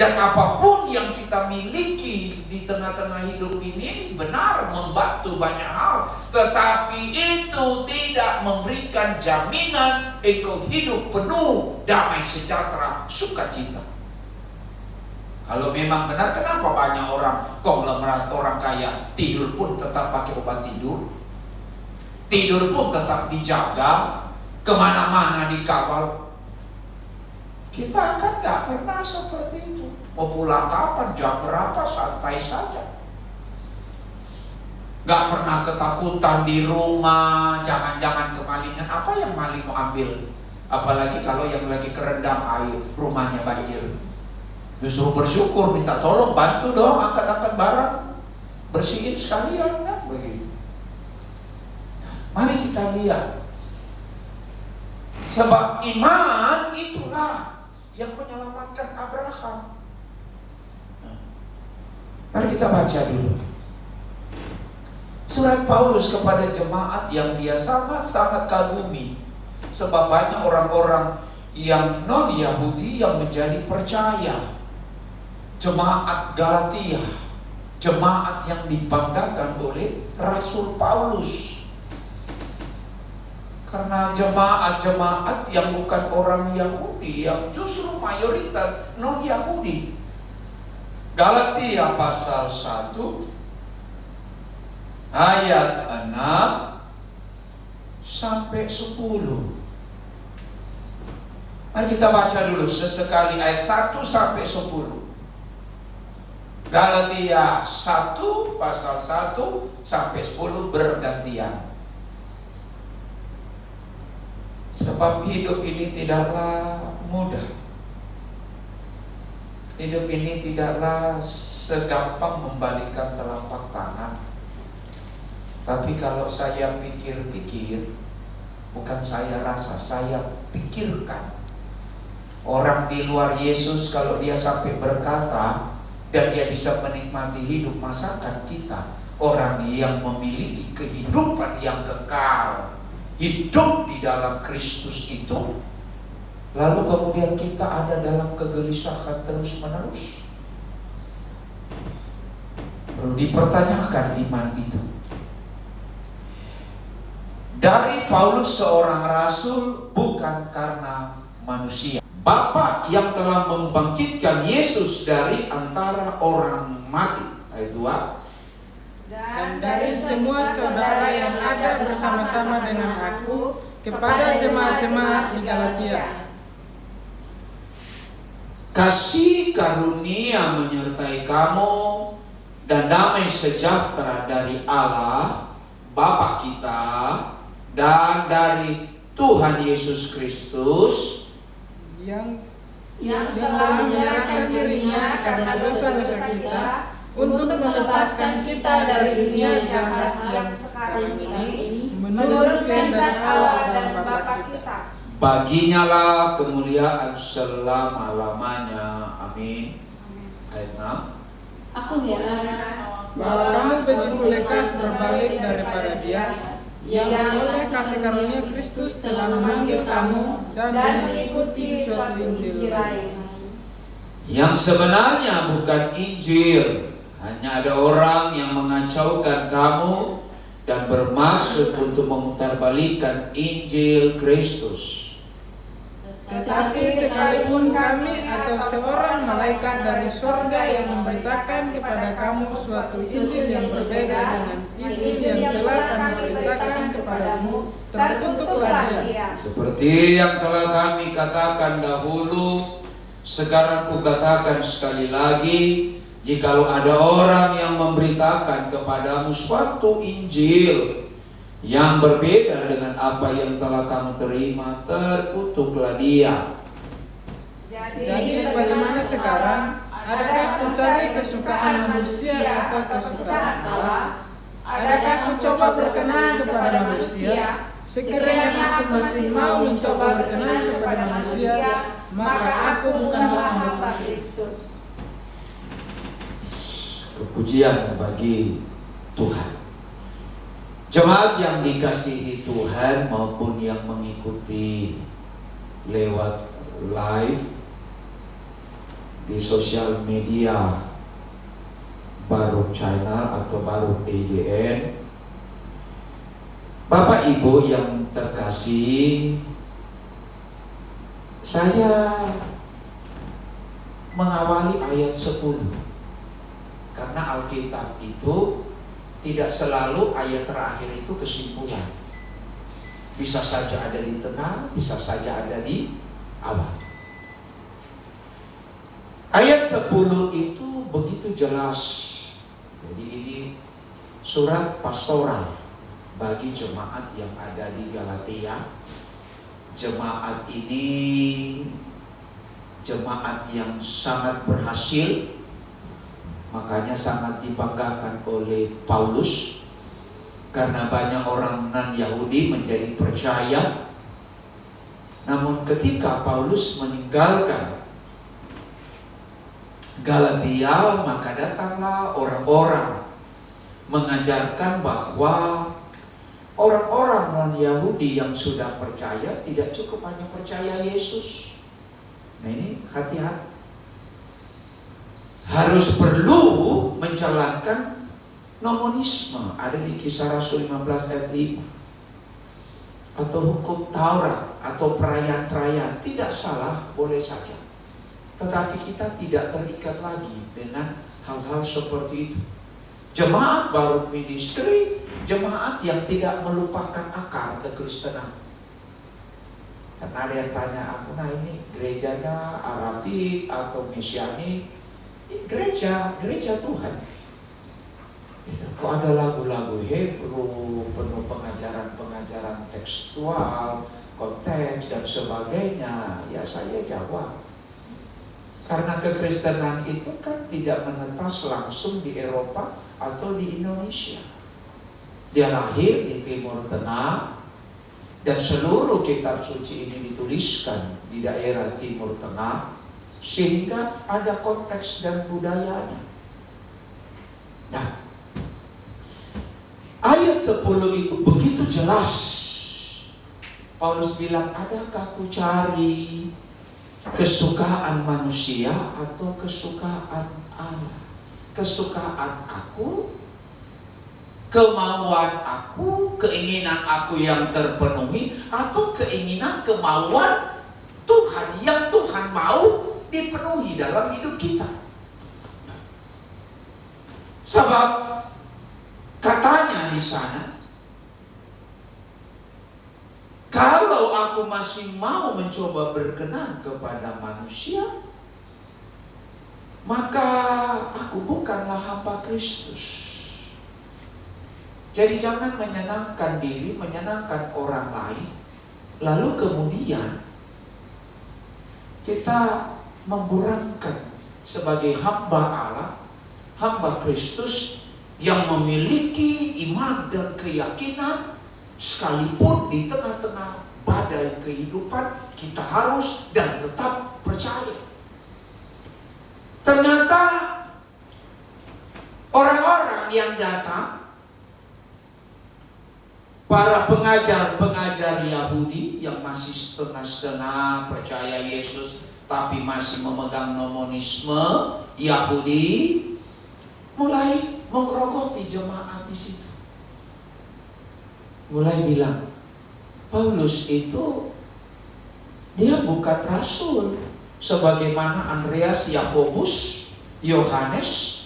Dan apapun yang kita miliki di tengah-tengah hidup ini benar membantu banyak hal, tetapi itu tidak memberikan jaminan engkau hidup penuh damai sejahtera sukacita. Kalau memang benar, kenapa banyak orang konglomerat orang kaya tidur pun tetap pakai obat tidur, tidur pun tetap dijaga, kemana-mana dikawal? Kita kan gak pernah seperti itu. Mau pulang kapan, jam berapa, santai saja. Gak pernah ketakutan di rumah, jangan-jangan kemalingan. Apa yang maling mau ambil? Apalagi kalau yang lagi kerendam air, rumahnya banjir. Justru bersyukur, minta tolong, bantu dong, angkat-angkat barang, bersihin sekalian, kan begitu. Mari kita lihat. Sebab iman itulah yang menyelamatkan Abraham. Mari kita baca dulu surat Paulus kepada jemaat yang dia sangat-sangat kagumi. Sebab banyak orang-orang yang non-Yahudi yang menjadi percaya. Jemaat Galatia, jemaat yang dibanggakan oleh Rasul Paulus. Karena jemaat-jemaat yang bukan orang Yahudi, yang justru mayoritas non-Yahudi. Galatia pasal 1 ayat 6 sampai 10. Mari kita baca dulu sesekali ayat 1 sampai 10. Galatia 1 pasal 1 sampai 10 bergantian. Sebab hidup ini tidaklah mudah. Hidup ini tidaklah segampang membalikkan telapak tangan. Tapi kalau saya pikir-pikir, bukan saya rasa, saya pikirkan. Orang di luar Yesus kalau dia sampai berkata dan dia bisa menikmati hidup, masakan kita orang yang memiliki kehidupan yang kekal, hidup di dalam Kristus itu, lalu kemudian kita ada dalam kegelisahan terus-menerus. Perlu dipertanyakan iman itu. Dari Paulus seorang rasul bukan karena manusia. Bapa yang telah membangkitkan Yesus dari antara orang mati. Ayat 2. Dan dari semua saudara yang ada bersama-sama dengan aku kepada jemaat-jemaat di Galatia. Kasih karunia menyertai kamu dan damai sejahtera dari Allah Bapa kita dan dari Tuhan Yesus Kristus yang telah menyerahkan dirinya karena dosa-dosa kita untuk melepaskan kita dari dunia jahat yang sekarang ini menurut kehendak Allah dan Bapa kita. Baginya lah kemuliaan selama-lamanya. Amin. Ayat 6. Aku heran bahwa kamu begitu lekas berbalik daripada Dia yang oleh kasih karunia Kristus telah memanggil kamu dan mengikuti suatu Injil lain. Yang sebenarnya bukan Injil, hanya ada orang yang mengacaukan kamu dan bermaksud untuk memutarbalikkan Injil Kristus. Tetapi sekalipun kami atau seorang malaikat dari sorga yang memberitakan kepada kamu suatu Injil yang berbeda dengan Injil yang telah kami beritakan kepadamu, terkutuklah dia. Seperti yang telah kami katakan dahulu, sekarang kukatakan sekali lagi, jikalau ada orang yang memberitakan kepadamu suatu Injil yang berbeda dengan apa yang telah kamu terima, terkutuklah dia. Jadi bagaimana sekarang? Adakah ku cari kesukaan manusia atau kesukaan Allah? Adakah ku coba berkenan kepada manusia? Sekiranya aku masih mau mencoba berkenan kepada manusia, maka aku bukan hamba Kristus. Kepujian bagi Tuhan. Jemaat yang dikasihi Tuhan maupun yang mengikuti lewat live di sosial media Baru Channel atau Baru ADN. Bapak Ibu yang terkasih, saya mengawali ayat 10 karena Alkitab itu tidak selalu ayat terakhir itu kesimpulan. Bisa saja ada di tengah, bisa saja ada di awal. Ayat 10 itu begitu jelas. Jadi ini surat pastoral bagi jemaat yang ada di Galatia. Jemaat ini jemaat yang sangat berhasil, makanya sangat dibanggakan oleh Paulus karena banyak orang non-Yahudi menjadi percaya. Namun ketika Paulus meninggalkan Galatia, maka datanglah orang-orang mengajarkan bahwa orang-orang non-Yahudi yang sudah percaya tidak cukup hanya percaya Yesus. Nah ini hati-hati. Harus perlu menjalankan nomonisme. Ada di Kisah Rasul 15 ayat 5. Atau hukum Taurat atau perayaan-perayaan. Tidak salah, boleh saja. Tetapi kita tidak terikat lagi dengan hal-hal seperti itu. Jemaat baru ministry, jemaat yang tidak melupakan akar kekristenan. Karena ada yang tanya aku, nah ini gerejanya Arabik atau Mesianik? Gereja Tuhan. Kok ada lagu-lagu Hebrew, penuh pengajaran tekstual, konteks dan sebagainya? Ya saya jawab. Karena kekristenan itu kan tidak menetas langsung di Eropa atau di Indonesia. Dia lahir di Timur Tengah, dan seluruh kitab suci ini dituliskan di daerah Timur Tengah, sehingga ada konteks dan budayanya. Nah, ayat 10 itu begitu jelas. Paulus bilang, adakah ku cari kesukaan manusia atau kesukaan Allah? Kesukaan aku, kemauan aku, keinginan aku yang terpenuhi, atau keinginan kemauan Tuhan yang Tuhan mau dipenuhi dalam hidup kita. Sebab katanya di sana, kalau aku masih mau mencoba berkenan kepada manusia, maka aku bukanlah hamba Kristus. Jadi jangan menyenangkan diri, menyenangkan orang lain, lalu kemudian kita memburangkan sebagai hamba Allah, hamba Kristus yang memiliki iman dan keyakinan, sekalipun di tengah-tengah badai kehidupan kita harus dan tetap percaya. Ternyata orang-orang yang datang, para pengajar-pengajar Yahudi yang masih setengah-setengah percaya Yesus tapi masih memegang nomonisme Yahudi, mulai menggerogoti jemaat di situ. Mulai bilang, Paulus itu dia bukan rasul sebagaimana Andreas, Yakobus, Yohanes,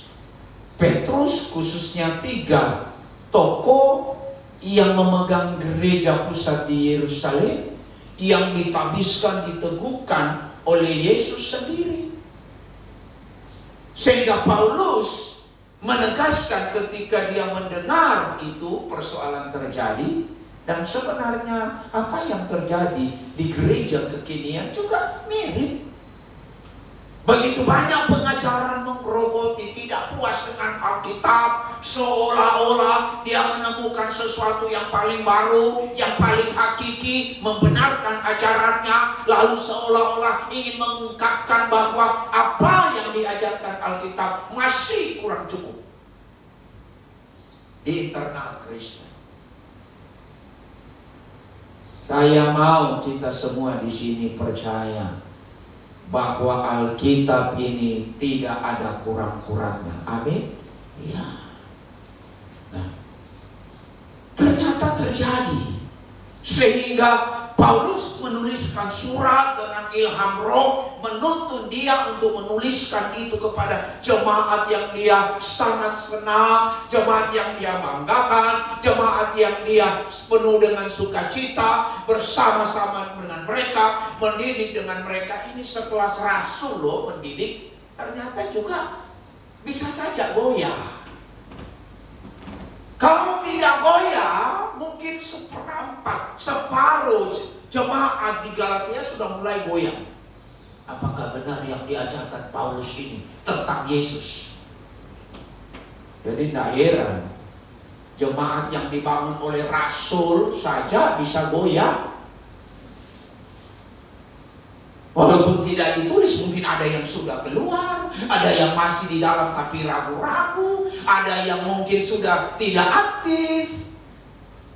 Petrus, khususnya 3 tokoh yang memegang gereja pusat di Yerusalem yang ditabiskan, diteguhkan oleh Yesus sendiri. Sehingga Paulus menegaskan ketika dia mendengar itu persoalan terjadi, dan sebenarnya apa yang terjadi di gereja kekinian juga mirip. Begitu banyak pengajaran menggerogoti, tidak puas dengan Alkitab, seolah-olah dia menemukan sesuatu yang paling baru, yang paling hakiki, membenarkan ajarannya, lalu seolah-olah ingin mengungkapkan bahwa apa yang diajarkan Alkitab masih kurang cukup di internal Kristen. Saya mau kita semua di sini percaya bahwa Alkitab ini tidak ada kurang-kurangnya. Amin. Ya. Nah, ternyata terjadi sehingga Paulus menuliskan surat dengan ilham Roh, menuntun dia untuk menuliskan itu kepada jemaat yang dia sangat senang, jemaat yang dia banggakan, jemaat yang dia penuh dengan sukacita, bersama-sama dengan mereka, mendidik dengan mereka. Ini sekelas rasul loh mendidik, ternyata juga bisa saja goyah. Kalau tidak goyah, mungkin seperempat, separuh jemaat di Galatia sudah mulai goyah. Apakah benar yang diajarkan Paulus ini tentang Yesus? Jadi tidak heran, jemaat yang dibangun oleh rasul saja bisa goyah. Walaupun tidak ditulis, mungkin ada yang sudah keluar, ada yang masih di dalam tapi ragu-ragu, ada yang mungkin sudah tidak aktif.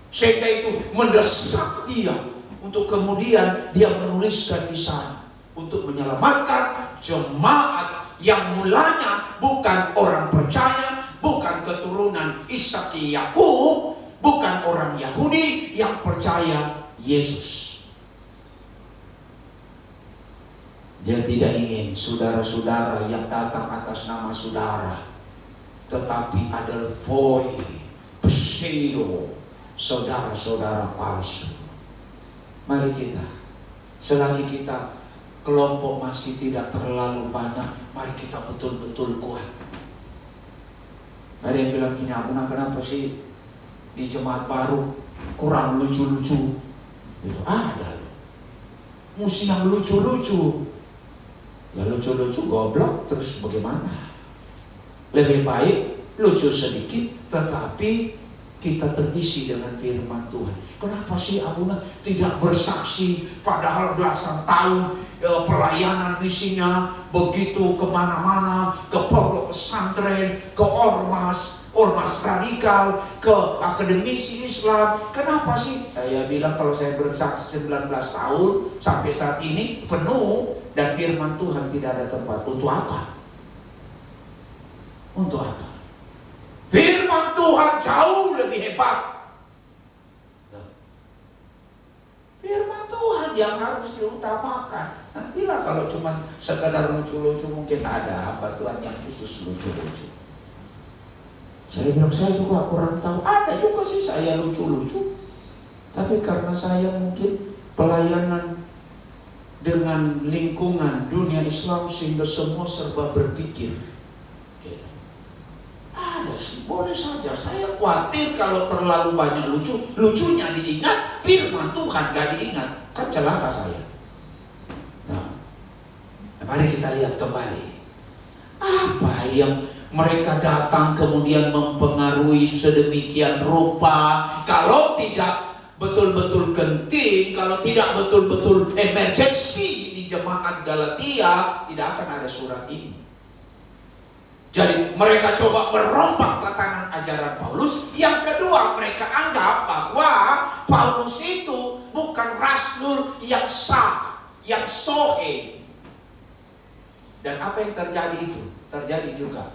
Sehingga itu mendesak dia untuk kemudian dia menuliskan di sana untuk menyelamatkan jemaat yang mulanya bukan orang percaya, bukan keturunan Ishak Yakub, bukan orang Yahudi yang percaya Yesus. Dia tidak ingin saudara-saudara yang datang atas nama saudara, tetapi adelphoi, pseudo, saudara-saudara palsu. Mari kita, selagi kita kelompok masih tidak terlalu banyak, mari kita betul-betul kuat. Ada yang bilang gini, Abuna kenapa sih di jemaat baru kurang lucu-lucu? Itu ada loh, mesti yang lucu-lucu. Ya lucu-lucu goblok terus bagaimana? Lebih baik lucu sedikit tetapi kita terisi dengan firman Tuhan. Kenapa sih Abuna tidak bersaksi padahal belasan tahun pelayanan misinya begitu kemana-mana, ke pondok pesantren, ke ormas radikal, ke akademisi Islam. Kenapa sih? Saya bilang kalau saya bersaksi 19 tahun sampai saat ini penuh dan firman Tuhan tidak ada tempat. Untuk apa? Untuk apa? Firman Tuhan jauh lebih hebat. Firman Tuhan yang harus diutamakan. Nantilah kalau cuma sekadar lucu-lucu mungkin ada hamba Tuhan yang khusus lucu-lucu. Saya bilang saya juga kurang tahu. Ada juga sih saya lucu-lucu. Tapi karena saya mungkin pelayanan dengan lingkungan dunia Islam sehingga semua serba berpikir. Gitu. Ada sih, boleh saja. Saya khawatir kalau terlalu banyak lucunya diingat, firman Tuhan gak diingat, kan celaka saya. Nah, mari kita lihat kembali. Apa yang mereka datang kemudian mempengaruhi sedemikian rupa? Kalau tidak betul-betul genting, kalau tidak betul-betul emergensi di jemaat Galatia, tidak akan ada surat ini. Jadi mereka coba merompak tatanan ajaran Paulus. Yang kedua, mereka anggap bahwa Paulus itu bukan rasul yang sah, yang sohe. Dan apa yang terjadi itu? Terjadi juga.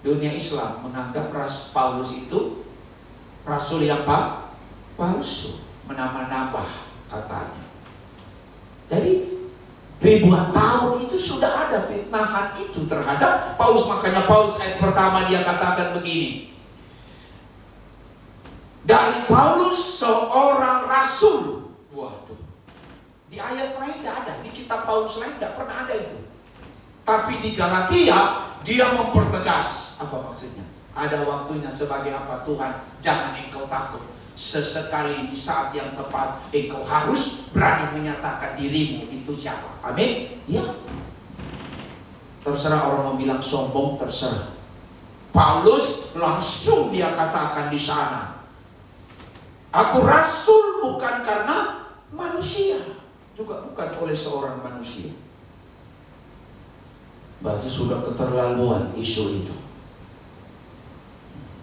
Dunia Islam menganggap Paulus itu rasul yang palsu, menambah-nambah katanya. Jadi ribuan tahun itu sudah ada fitnahan itu terhadap Paulus. Makanya Paulus ayat pertama dia katakan begini, dari Paulus seorang rasul. Waduh, di ayat lain tidak ada, di kitab Paulus lain tidak pernah ada itu. Tapi di Galatia dia mempertegas. Apa maksudnya? Ada waktunya sebagai hamba Tuhan, jangan engkau takut. Sesekali di saat yang tepat engkau harus berani menyatakan dirimu itu siapa. Amin. Ya. Terserah orang mau bilang sombong, terserah. Paulus langsung dia katakan di sana, aku rasul bukan karena manusia, juga bukan oleh seorang manusia. Berarti sudah keterlaluan isu itu.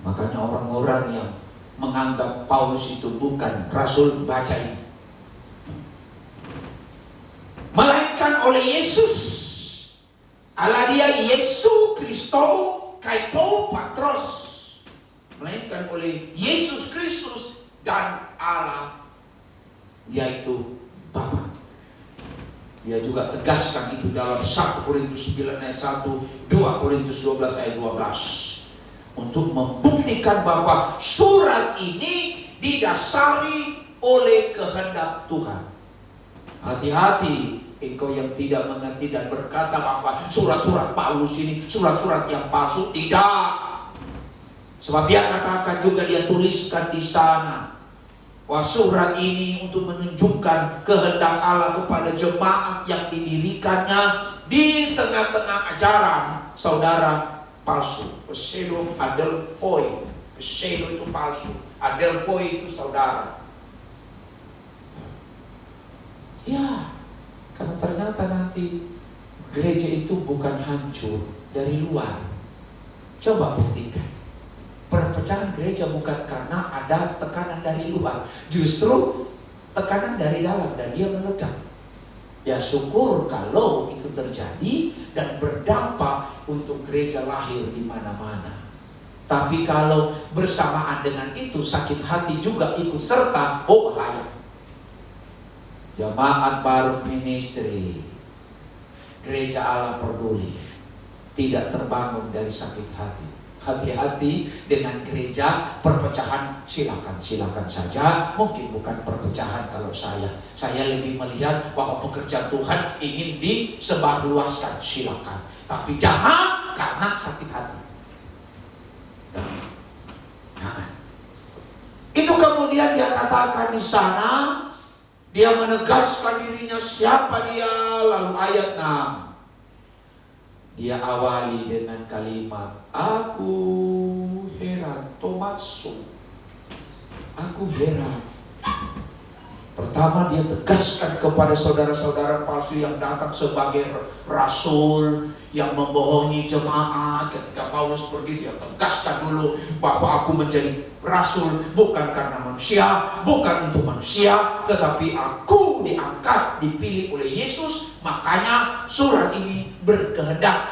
Makanya orang-orang yang menganggap Paulus itu bukan rasul, baca ini, melainkan oleh Yesus. Allah dia Yesus Kristo kaito Patros, melainkan oleh Yesus Kristus dan Allah, yaitu Bapa. Dia juga tegaskan itu dalam 1 Korintus 9 ayat 1, 2 Korintus 12 ayat 12, untuk membuktikan bahwa surat ini didasari oleh kehendak Tuhan. Hati-hati engkau yang tidak mengerti dan berkata bahwa surat-surat Paulus ini surat-surat yang palsu. Tidak. Sebab dia katakan juga, dia tuliskan di sana bahwa surat ini untuk menunjukkan kehendak Allah kepada jemaat yang didirikannya di tengah-tengah ajaran saudara palsu. Pseudo adelphoi. Pseudo itu palsu, adelphoi itu saudara. Ya, karena ternyata nanti gereja itu bukan hancur dari luar. Coba buktikan. Perpecahan gereja bukan karena ada tekanan dari luar, justru tekanan dari dalam, dan dia meledak. Ya syukur kalau itu terjadi dan berdampak untuk gereja lahir di mana-mana. Tapi kalau bersamaan dengan itu sakit hati juga ikut serta, oh bahaya. Jemaat baru ministry, gereja Allah peduli, tidak terbangun dari sakit hati. Hati-hati dengan gereja perpecahan, silakan saja. Mungkin bukan perpecahan kalau saya lebih melihat bahwa pekerjaan Tuhan ingin disebarluaskan, silakan. Tapi jangan karena sakit hati. Jangan. Itu kemudian dia katakan di sana, dia menegaskan dirinya siapa dia. Lalu ayat 6, dia awali dengan kalimat, aku heran, tomatsu. Aku heran. Pertama dia tegaskan kepada saudara-saudara palsu yang datang sebagai rasul, yang membohongi jemaat. Ketika Paulus pergi, dia tegaskan dulu bahwa aku menjadi rasul bukan karena manusia, bukan untuk manusia, tetapi aku diangkat, dipilih oleh Yesus. Makanya surat ini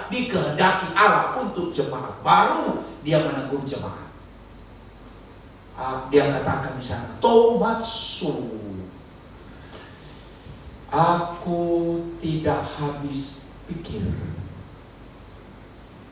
dikehendaki Allah untuk jemaat baru. Dia menegur jemaat. Dia katakan di sana, tomatsu. Aku tidak habis pikir.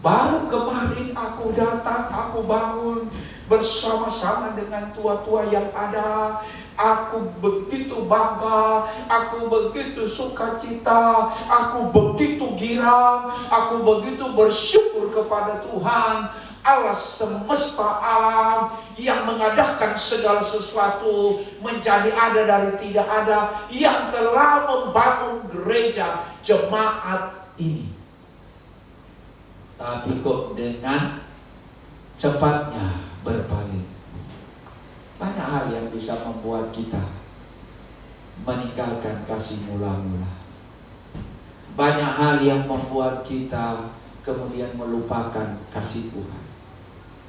Baru kemarin aku datang, aku bangun bersama-sama dengan tua-tua yang ada. Aku begitu bangga, aku begitu sukacita, aku begitu girang, aku begitu bersyukur kepada Tuhan, Allah semesta alam yang mengadakan segala sesuatu menjadi ada dari tidak ada, yang telah membangun gereja jemaat ini. Tapi kok dengan cepatnya berpaling. Banyak hal yang bisa membuat kita meninggalkan kasih mula-mula. Banyak hal yang membuat kita kemudian melupakan kasih Tuhan.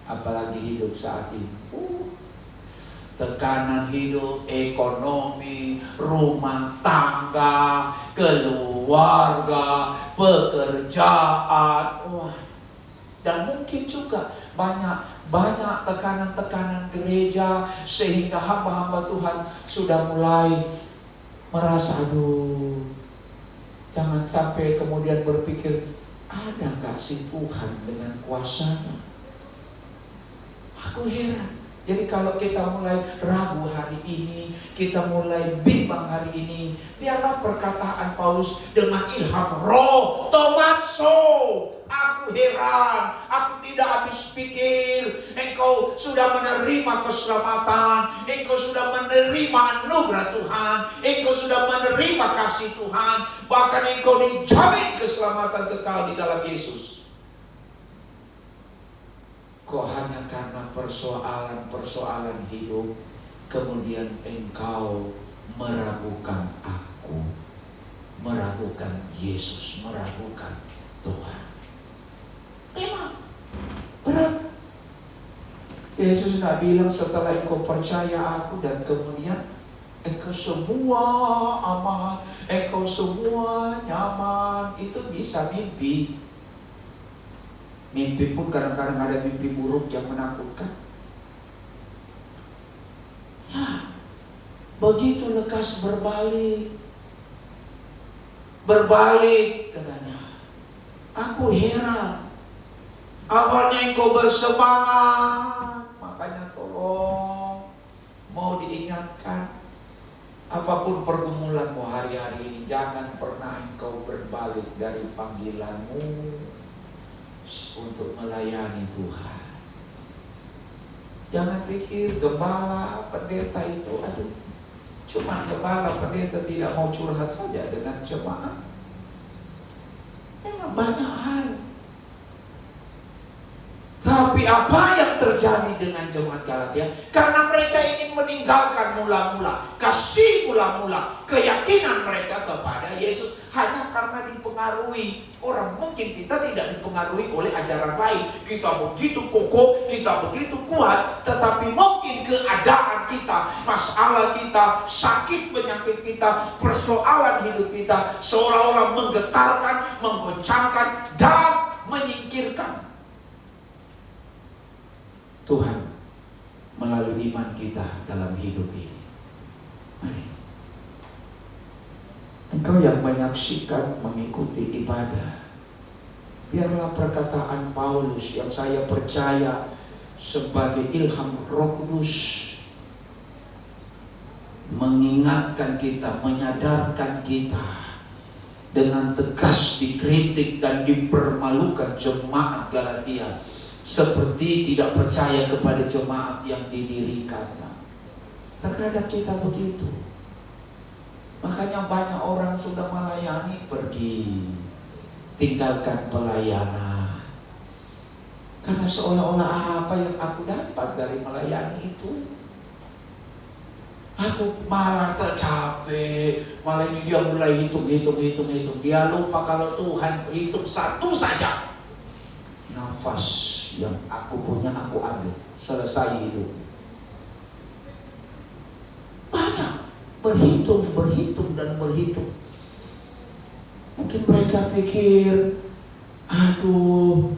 Apalagi hidup saat ini. Tekanan hidup, ekonomi, rumah tangga, keluarga, pekerjaan. Dan mungkin juga banyak tekanan-tekanan gereja, sehingga hamba-hamba Tuhan sudah mulai merasa, aduh, jangan sampai kemudian berpikir, ada gak sih Tuhan dengan kuasanya? Aku heran. Jadi kalau kita mulai ragu hari ini, kita mulai bimbang hari ini, biarlah perkataan Paulus dengan ilham roh, tomatso. Aku heran, aku tidak habis pikir. Engkau sudah menerima keselamatan, engkau sudah menerima anugerah Tuhan, engkau sudah menerima kasih Tuhan, bahkan engkau dijamin keselamatan kekal di dalam Yesus. Kok hanya karena persoalan-persoalan hidup kemudian engkau meragukan aku, meragukan Yesus, meragukan Tuhan? Memang berat. Yesus tidak bilang setelah engkau percaya aku dan kemudian engkau semua aman, engkau semua nyaman. Itu bisa mimpi. Mimpi pun kadang-kadang ada mimpi buruk yang menakutkan. Ya, begitu lekas berbalik. Berbalik katanya. Aku heran. Awalnya engkau bersemangat. Makanya tolong, mau diingatkan, apapun pergumulanmu hari-hari ini, jangan pernah engkau berbalik dari panggilanmu untuk melayani Tuhan. Jangan pikir gembala, pendeta itu, aduh, cuma gembala, pendeta tidak mau curhat saja dengan jemaat. Memang banyak hal. Tapi apa yang terjadi dengan jemaat Galatia? Karena mereka ingin meninggalkan mula-mula, kasih mula-mula keyakinan mereka kepada Yesus, hanya karena dipengaruhi orang. Mungkin kita tidak dipengaruhi oleh ajaran lain. Kita begitu kokoh, kita begitu kuat, tetapi mungkin keadaan kita, masalah kita, sakit penyakit kita, persoalan hidup kita seolah-olah menggetarkan, menggoncangkan, dan menyingkirkan Tuhan melalui iman kita dalam hidup ini. Mari, engkau yang menyaksikan, mengikuti ibadah, biarlah perkataan Paulus yang saya percaya sebagai ilham Roh Kudus mengingatkan kita, menyadarkan kita, dengan tegas dikritik dan dipermalukan jemaat Galatia, seperti tidak percaya kepada jemaat yang didirikannya. Terkadang kita begitu. Makanya banyak orang sudah melayani pergi, tinggalkan pelayanan. Karena seolah-olah apa yang aku dapat dari melayani itu, aku malah tercapek. Malah ini dia mulai hitung. Dia lupa kalau Tuhan hitung satu saja. Nafas yang aku punya aku ambil, selesai hidup. Banyak berhitung. Mungkin mereka pikir, aduh,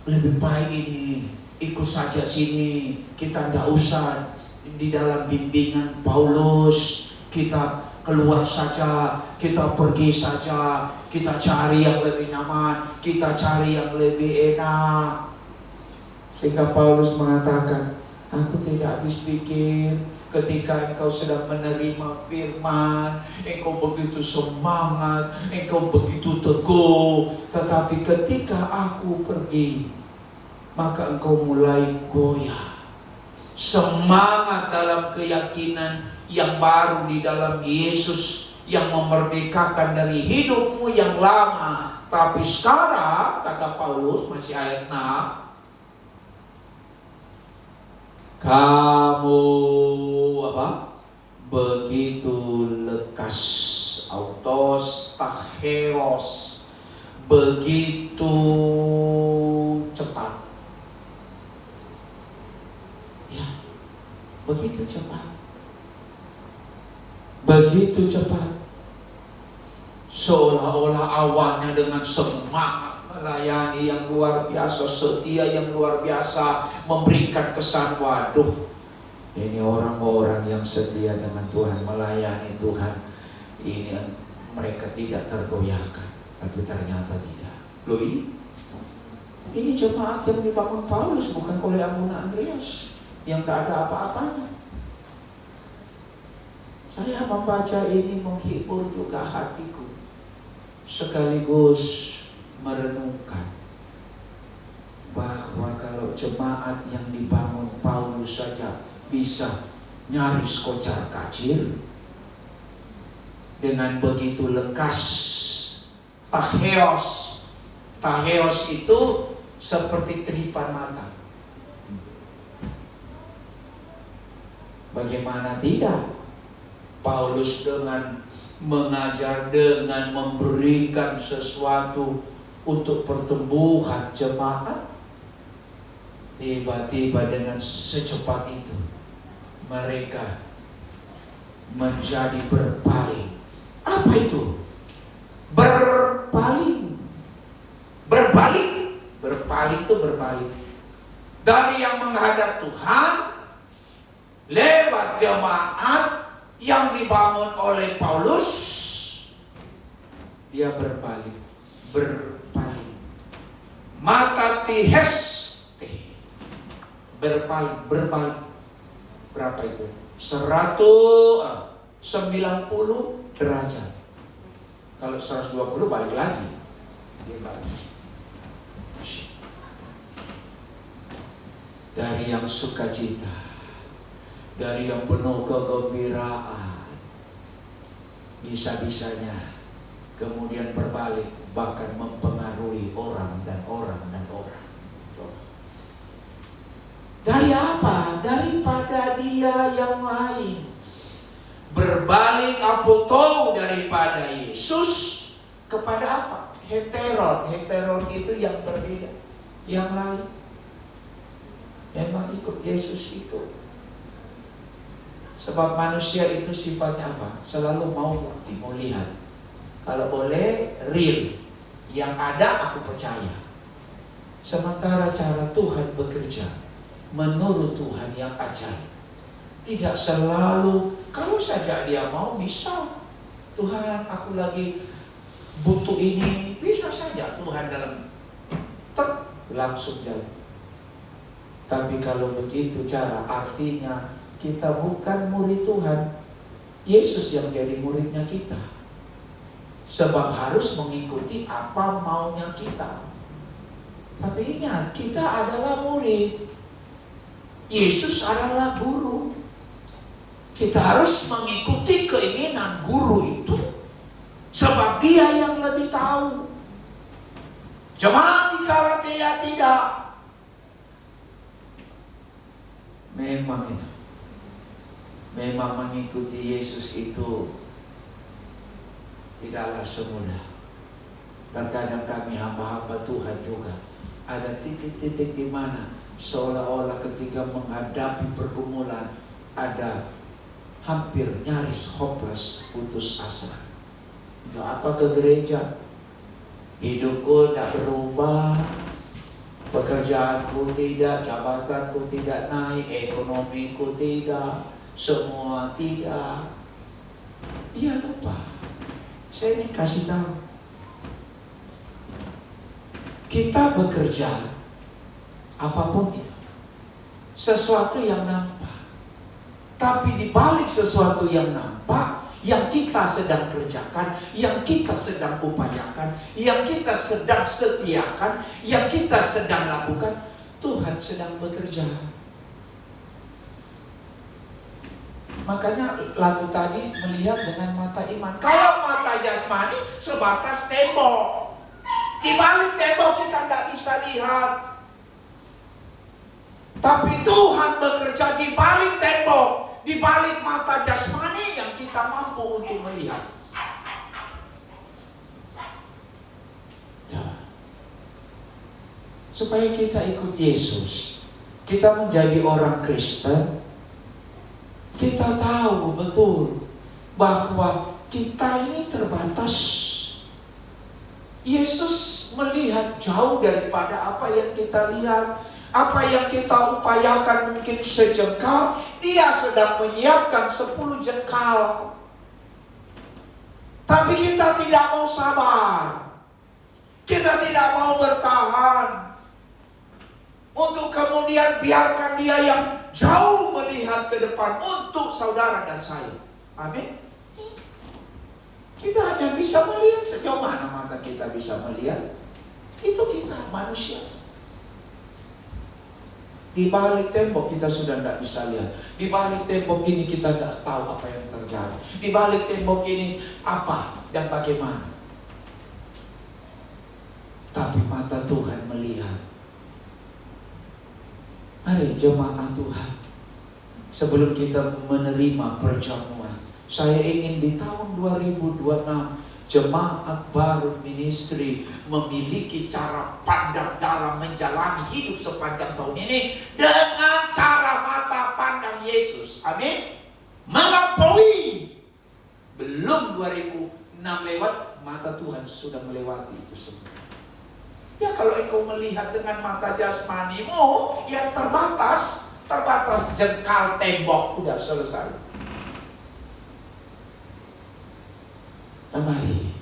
lebih baik ini ikut saja sini, kita tidak usah di dalam bimbingan Paulus, kita keluar saja, kita pergi saja, kita cari yang lebih nyaman, kita cari yang lebih enak. Sehingga Paulus mengatakan, aku tidak habis pikir ketika engkau sedang menerima firman, engkau begitu semangat, engkau begitu teguh. Tetapi ketika aku pergi, maka engkau mulai goyah. Semangat dalam keyakinan yang baru di dalam Yesus, yang memerdekakan dari hidupmu yang lama. Tapi sekarang, kata Paulus, masih ayat 6, kamu begitu lekas, autos tacheros, begitu cepat. Ya, begitu cepat. Begitu cepat. Seolah-olah awalnya dengan semangat melayani yang luar biasa, setia yang luar biasa, memberikan kesan, waduh, ini orang-orang yang setia dengan Tuhan, melayani Tuhan, ini mereka tidak tergoyahkan. Tapi ternyata tidak. Loh, ini jemaat yang dibangun Paulus, bukan oleh Abuna Andreas yang tidak ada apa-apanya. Saya membaca ini menghibur juga hatiku, sekaligus merenungkan bahwa kalau jemaat yang dibangun Paulus saja bisa nyaris kocar kacir dengan begitu lekas, tacheos itu seperti kedipan mata. Bagaimana tidak? Paulus dengan mengajar, dengan memberikan sesuatu untuk pertumbuhan jemaat, tiba-tiba dengan secepat itu mereka menjadi berpaling. Apa itu? Berpaling. Berpaling. Berpaling itu berbalik. Dari yang menghadap Tuhan lewat jemaat yang dibangun oleh Paulus, dia berbalik. Berpaling. Matatiheste. Berbalik. Berapa itu? 190 derajat. Kalau 120 balik lagi. Dia balik. Dari yang sukacita, dari yang penuh kegembiraan, bisa-bisanya kemudian berbalik, bahkan mempengaruhi orang dan orang. Dari apa? Daripada dia yang lain. Berbalik apoto daripada Yesus kepada apa? Heteron. Heteron itu yang berbeda, yang lain. Memang ikut Yesus itu. Sebab manusia itu sifatnya apa? Selalu mau bukti, mau lihat. Kalau boleh real. Yang ada aku percaya. Sementara cara Tuhan bekerja menurut Tuhan yang ajaib. Tidak selalu, kalau saja dia mau bisa. Tuhan, aku lagi butuh ini. Bisa saja Tuhan dalam langsung jadi. Tapi kalau begitu cara, artinya kita bukan murid Tuhan. Yesus yang jadi muridnya kita. Sebab harus mengikuti apa maunya kita. Tapi ingat, kita adalah murid. Yesus adalah guru. Kita harus mengikuti keinginan guru itu. Sebab dia yang lebih tahu. Jemaat di Galatia tidak. Memang itu. Memang mengikuti Yesus itu tidaklah semudah. Terkadang kami hamba-hamba Tuhan juga ada titik-titik di mana seolah-olah ketika menghadapi pergumulan ada hampir nyaris hopeless, putus asa. Untuk apa ke gereja? Hidupku tidak berubah, pekerjaanku tidak, jabatanku tidak naik, ekonomiku tidak, semua tidak. Dia lupa. Saya ingin kasih tahu. Kita bekerja apapun itu, sesuatu yang nampak. Tapi di balik sesuatu yang nampak, yang kita sedang kerjakan, yang kita sedang upayakan, yang kita sedang setiakan, yang kita sedang lakukan, Tuhan sedang bekerja. Makanya lagu tadi melihat dengan mata iman. Kalau mata jasmani sebatas tembok. Di balik tembok kita tidak bisa lihat. Tapi Tuhan bekerja di balik tembok, di balik mata jasmani yang kita mampu untuk melihat. Supaya kita ikut Yesus, kita menjadi orang Kristen, kita tahu betul bahwa kita ini terbatas. Yesus melihat jauh daripada apa yang kita lihat, apa yang kita upayakan mungkin sejengkal, dia sedang menyiapkan 10 jengkal. Tapi kita tidak mau sabar. Kita tidak mau bertahan. Untuk kemudian biarkan dia yang jauh melihat ke depan untuk saudara dan saya. Amin. Kita hanya bisa melihat sejauh mana mata kita bisa melihat. Itu kita manusia. Di balik tembok kita sudah tidak bisa lihat. Di balik tembok ini kita tidak tahu apa yang terjadi. Di balik tembok ini apa dan bagaimana. Tapi mata Tuhan melihat. Mari jemaat Tuhan, sebelum kita menerima perjamuan, saya ingin di tahun 2026 Jemaat Baru Ministry memiliki cara pandang dalam menjalani hidup sepanjang tahun ini dengan cara mata pandang Yesus. Amin. Melampaui belum 2006 lewat, mata Tuhan sudah melewati itu semua. Ya kalau engkau melihat dengan mata jasmanimu, ya terbatas jengkal tembok, udah selesai. Nah, mari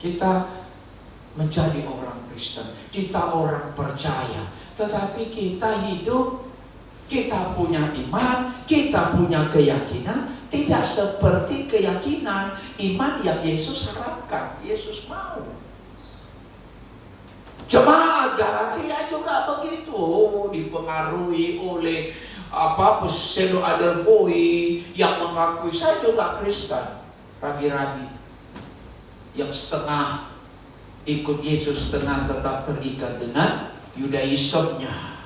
kita menjadi orang Kristen, kita orang percaya, tetapi kita hidup, kita punya iman, kita punya keyakinan, tidak seperti keyakinan iman yang Yesus harapkan, Yesus mau. Jemaat Galatia juga begitu, dipengaruhi oleh pseudo adelphoi yang mengakui saya juga Kristen, rabi-rabi yang setengah ikut Yesus, setengah tetap terikat dengan Yudaismenya.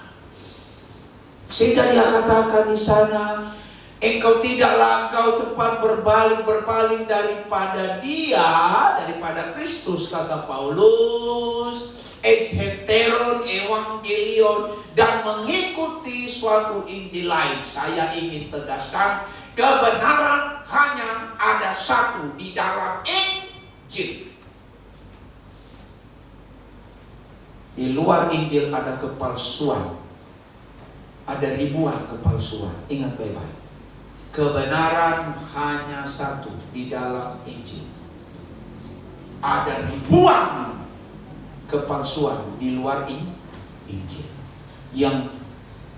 Sehingga dia katakan di sana, engkau tidaklah engkau cepat berpaling daripada dia, daripada Kristus, kata Paulus, ex heteron evangelion, dan mengikuti suatu Injil lain. Saya ingin tegaskan, kebenaran hanya ada satu di dalam Injil. Di luar Injil ada kepalsuan, ada ribuan kepalsuan. Ingat baik-baik, kebenaran hanya satu di dalam Injil. Ada ribuan kepalsuan di luar Injil yang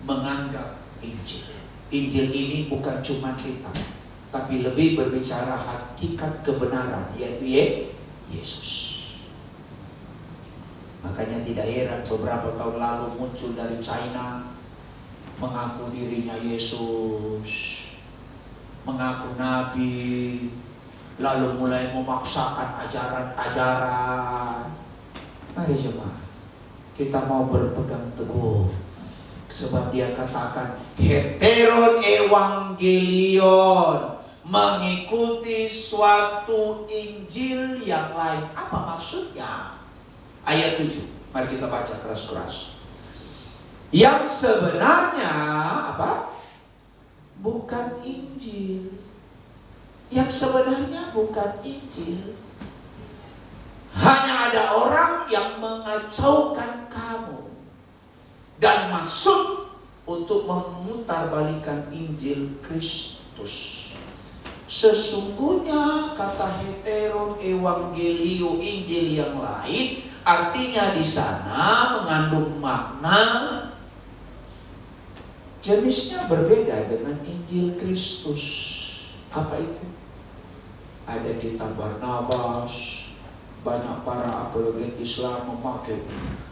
menganggap Injil. Injil ini bukan cuma kitab, tapi lebih berbicara hakikat kebenaran, yaitu Yesus. Makanya tidak heran beberapa tahun lalu muncul dari China mengaku dirinya Yesus, mengaku nabi, lalu mulai memaksakan ajaran-ajaran. Mari jemaah, kita mau berpegang teguh, sebab dia katakan heteron evangelion, mengikuti suatu Injil yang lain. Apa maksudnya? Ayat 7, mari kita baca keras-keras. Yang sebenarnya apa? Bukan Injil. Yang sebenarnya bukan Injil. Hanya ada orang yang mengacaukan kamu dan maksud untuk memutarbalikkan Injil Kristus. Sesungguhnya kata heteron evangelio, Injil yang lain, artinya di sana mengandung makna jenisnya berbeda dengan Injil Kristus. Apa itu? Ada kitab Barnabas. Banyak para apologet Islam memakai,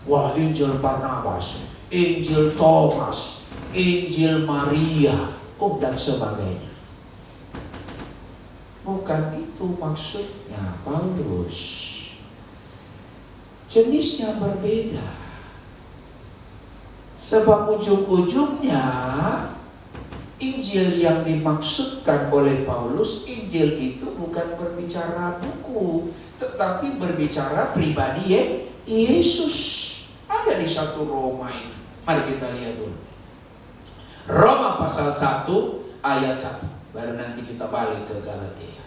wah, Injil Barnabas, Injil Thomas, Injil Maria, dan sebagainya. Bukan itu maksudnya Paulus. Jenisnya berbeda. Sebab ujung-ujungnya Injil yang dimaksudkan oleh Paulus, Injil itu bukan berbicara buku, tetapi berbicara pribadi Yesus. Ada di 1 Roma itu. Mari kita lihat dulu. Roma pasal 1 ayat 1. Baru nanti kita balik ke Galatia.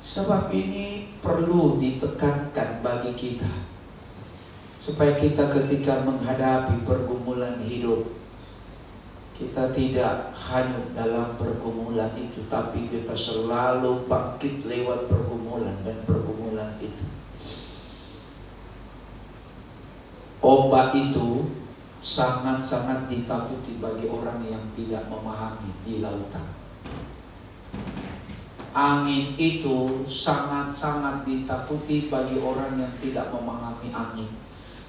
Sebab ini perlu ditekankan bagi kita, supaya kita ketika menghadapi pergumulan hidup, kita tidak hanyut dalam pergumulan itu, tapi kita selalu bangkit lewat pergumulan dan pergumulan itu. Ombak itu sangat-sangat ditakuti bagi orang yang tidak memahami di lautan. Angin itu sangat-sangat ditakuti bagi orang yang tidak memahami angin.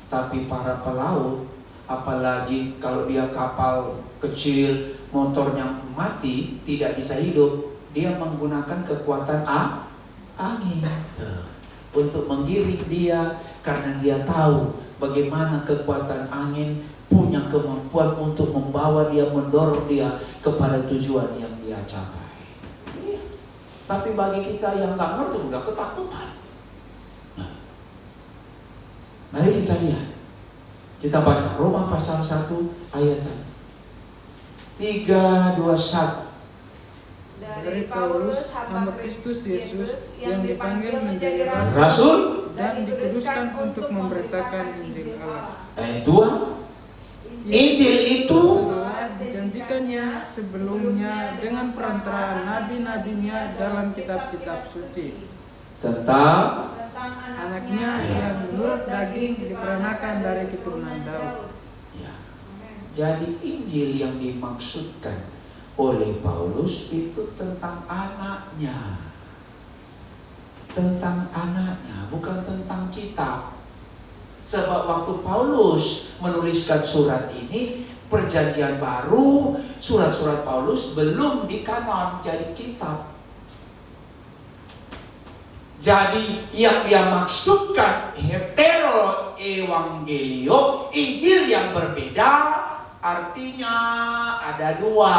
Tapi para pelaut, apalagi kalau dia kapal kecil, motornya mati, tidak bisa hidup, dia menggunakan kekuatan angin untuk menggiring dia, karena dia tahu bagaimana kekuatan angin punya kemampuan untuk membawa dia, mendorong dia kepada tujuan yang dia capai. Tapi bagi kita yang nggak ngerti, udah ketakutan. Nah, mari kita lihat. Kita baca Roma pasal 1 ayat 1. 3, 2, 1. dari Paulus, hamba Kristus Yesus, yang dipanggil menjadi Rasul dan dikuduskan untuk memberitakan Injil Allah. Tuhan, Injil itu Telah dijanjikannya sebelumnya dengan perantaraan nabi-nabinya dalam kitab-kitab suci. tentang Anaknya yang menurut daging diperanakan dari keturunan Daud. ya. Jadi Injil yang dimaksudkan oleh Paulus itu tentang anaknya. Tentang anaknya, bukan tentang kitab. Sebab waktu Paulus menuliskan surat ini, perjanjian baru, surat-surat Paulus belum dikanon jadi kitab. Jadi yang dia maksudkan hetero evangelio, Injil yang berbeda, artinya ada dua.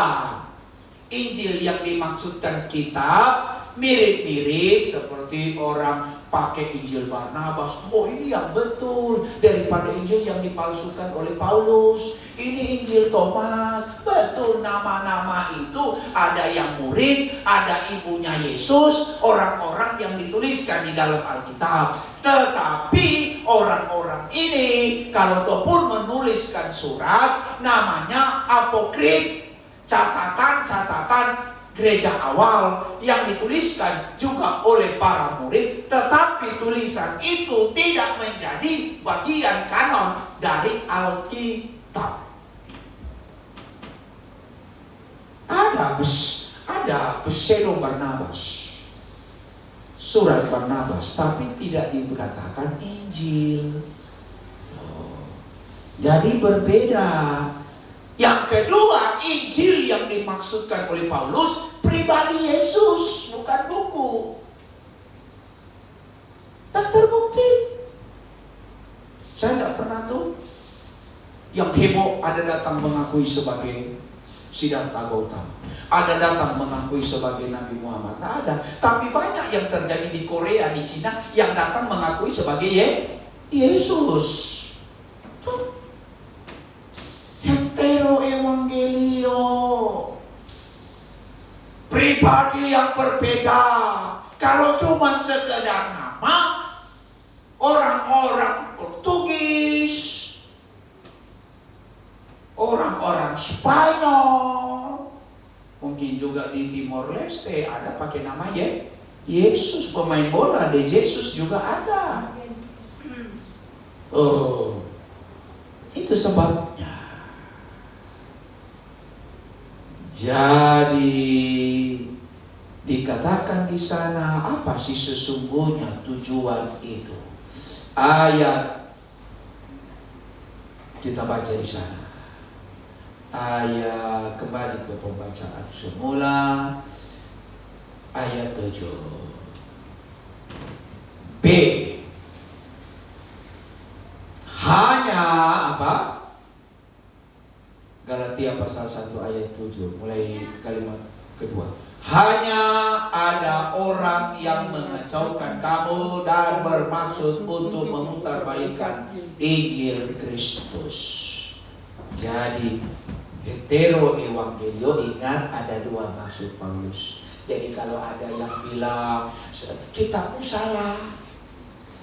Injil yang dimaksudkan kitab mirip-mirip seperti orang pakai Injil Barnabas. Oh, ini yang betul daripada Injil yang dipalsukan oleh Paulus. Ini Injil Thomas. Betul, nama-nama itu ada yang murid, ada ibunya Yesus, orang-orang yang dituliskan di dalam Alkitab. Tetapi orang-orang ini kalau pun menuliskan surat, namanya apokrif, catatan-catatan gereja awal yang dituliskan juga oleh para murid, tetapi tulisan itu tidak menjadi bagian kanon dari Alkitab. Ada pseudo Barnabas, surat Barnabas, tapi tidak dikatakan Injil. Jadi berbeda. Yang kedua, Injil yang dimaksudkan oleh Paulus pribadi Yesus, bukan buku. Dan terbukti. Saya tidak pernah tuh yang heboh ada datang mengakui sebagai Siddhartha Gautama, ada datang mengakui sebagai Nabi Muhammad. Tidak ada. Tapi banyak yang terjadi di Korea, di Cina yang datang mengakui sebagai Yesus. Tuh. Hetero evangelio, pribadi yang berbeda. Kalau cuma sekedar nama, orang-orang Portugis, orang-orang Spanyol, mungkin juga di Timor Leste ada pakai nama Yesus, pemain bola de Jesus juga ada. Oh, itu sebabnya. Jadi dikatakan di sana apa sih sesungguhnya tujuan itu? Ayat kita baca di sana. Ayat kembali ke pembacaan semula ayat 7. B. Hanya apa? Galatia pasal 1 ayat 7, mulai kalimat kedua. Hanya ada orang yang mengacaukan kamu dan bermaksud untuk memutarbalikkan Injil Kristus. Jadi hetero evangelio, ingat ada dua maksud Paulus. Jadi kalau ada yang bilang kitabmu salah,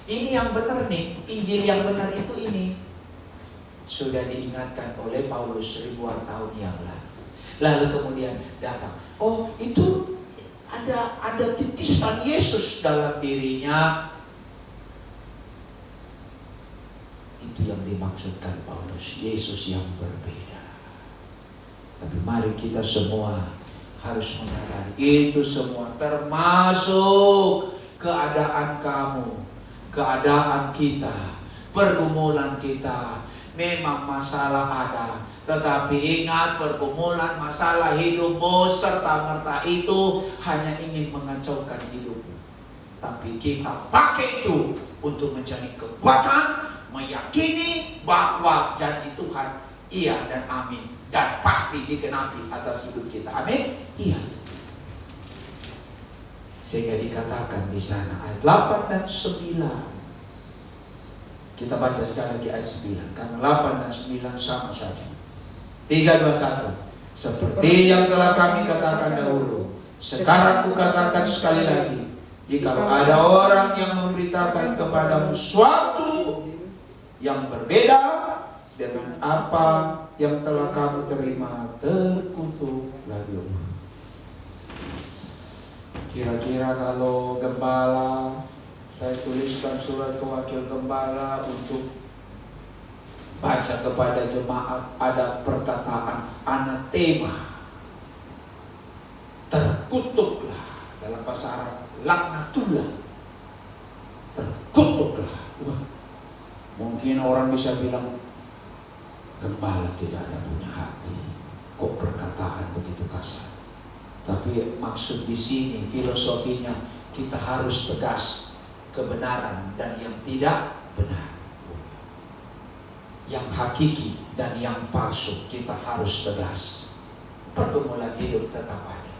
ini yang benar nih, Injil yang benar itu ini. Sudah diingatkan oleh Paulus ribuan tahun yang lalu. Lalu kemudian datang, oh itu ada titisan Yesus dalam dirinya. Itu yang dimaksudkan Paulus, Yesus yang berbeda. Tapi mari kita semua harus menyadari itu semua termasuk keadaan kamu, keadaan kita, pergumulan kita. Memang masalah ada, tetapi ingat pergumulan masalah hidupmu serta-merta itu hanya ingin mengacaukan hidupmu. Tapi kita pakai itu untuk mencari kekuatan, meyakini bahwa janji Tuhan iya dan amin, dan pasti dikenapi atas hidup kita. Amin? Iya. Sehingga dikatakan di sana ayat 8 dan 9. Kita baca sekali lagi ayat 9. Karena 8 dan 9 sama saja. 3, 2, 1. Seperti yang telah kami katakan dahulu, Sekarang kukatakan sekali lagi, jika ada orang yang memberitakan kepadamu suatu yang berbeda dengan apa yang telah kamu terima, terkutuklah dia. Kira-kira kalau gembala, saya tuliskan surat ke wakil gembala untuk baca kepada jemaat, ada perkataan anatema, terkutuklah, dalam bahasa Arab laknatullah, terkutuklah. Wah, mungkin orang bisa bilang, gembala tidak ada punya hati, kok perkataan begitu kasar. Tapi maksud di sini, filosofinya, kita harus tegas kebenaran dan yang tidak benar, yang hakiki dan yang palsu, kita harus tegas. Pergumulan hidup tetap ada.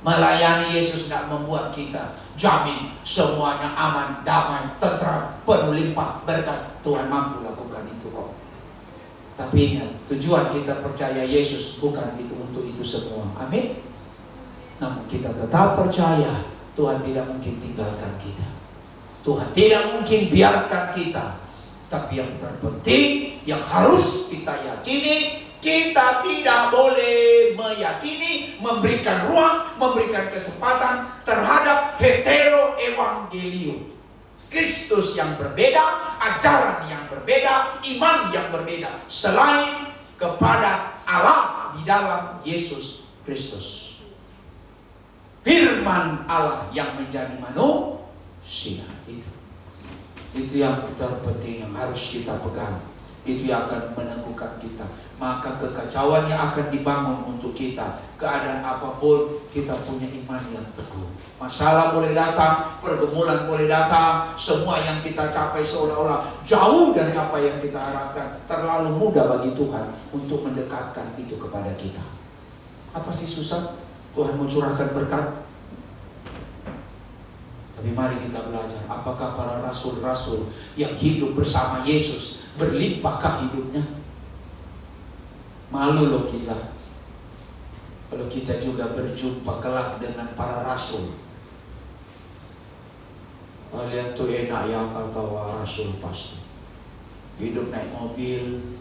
Melayani Yesus tidak membuat kita jamin semuanya aman, damai, tentram, penuh limpah berkat. Tuhan mampu lakukan itu kok. Tapi ingat, tujuan kita percaya Yesus bukan itu untuk itu semua. Amin. Namun kita tetap percaya Tuhan tidak mungkin tinggalkan kita. Tuhan tidak mungkin biarkan kita. Tapi yang terpenting, yang harus kita yakini, kita tidak boleh meyakini, memberikan ruang, memberikan kesempatan terhadap hetero evangelium. Kristus yang berbeda, ajaran yang berbeda, iman yang berbeda, selain kepada Allah di dalam Yesus Kristus. Firman Allah yang menjadi manusia, itu yang terpenting yang harus kita pegang. Itu yang akan meneguhkan kita. Maka kekacauan yang akan dibangun untuk kita, keadaan apapun, kita punya iman yang teguh. Masalah boleh datang, pergumulan boleh datang, semua yang kita capai seolah-olah jauh dari apa yang kita harapkan, terlalu mudah bagi Tuhan untuk mendekatkan itu kepada kita. Apa sih susah? Tuhan mencurahkan berkat. Tapi mari kita belajar, apakah para rasul-rasul yang hidup bersama Yesus berlimpahkah hidupnya? Malu loh kita kalau kita juga berjumpa kelak dengan para rasul. Kalian tuh enak ya kata rasul pasti. Hidup naik mobil,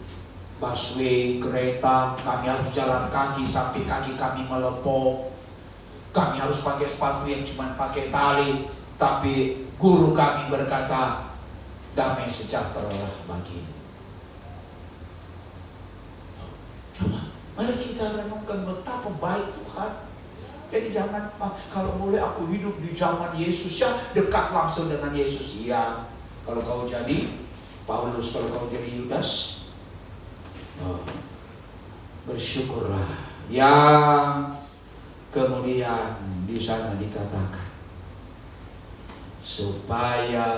busway, kereta, kami harus jalan kaki sampai kaki kami melepok. Kami harus pakai sepatu yang cuma pakai tali. Tapi guru kami berkata, damai sejahtera bagimu. Coba, mari kita renungkan betapa baik Tuhan. Jadi jangan, kalau boleh aku hidup di zaman Yesus ya, dekat langsung dengan Yesus. Iya, kalau kau jadi Paulus, kalau kau jadi Yudas, bersyukurlah. Yang kemudian di sana dikatakan, supaya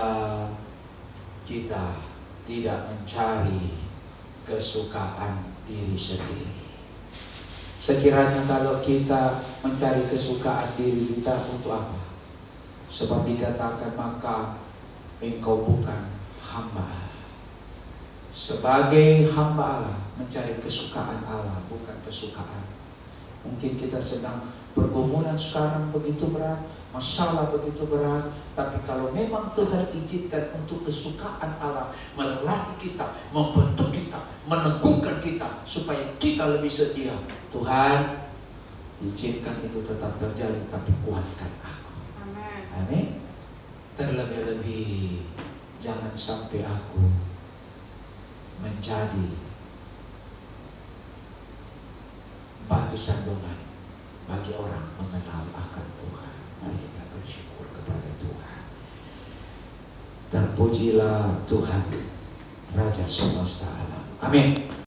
kita tidak mencari kesukaan diri sendiri. Sekiranya kalau kita mencari kesukaan diri kita untuk apa? Sebab dikatakan maka engkau bukan hamba Allah. Sebagai hamba Allah, mencari kesukaan Allah, bukan kesukaan. Mungkin kita sedang pergumulan sekarang begitu berat, masalah begitu berat, tapi kalau memang Tuhan izinkan untuk kesukaan Allah melatih kita, membentuk kita, meneguhkan kita supaya kita lebih setia, Tuhan izinkan itu tetap terjadi, tapi kuatkan aku. Amin. Terlebih-lebih jangan sampai aku menjadi batu sandungan bagi orang mengenal akan Tuhan. Mari kita bersyukur kepada Tuhan. Terpujilah Tuhan, Raja semesta alam. Amin.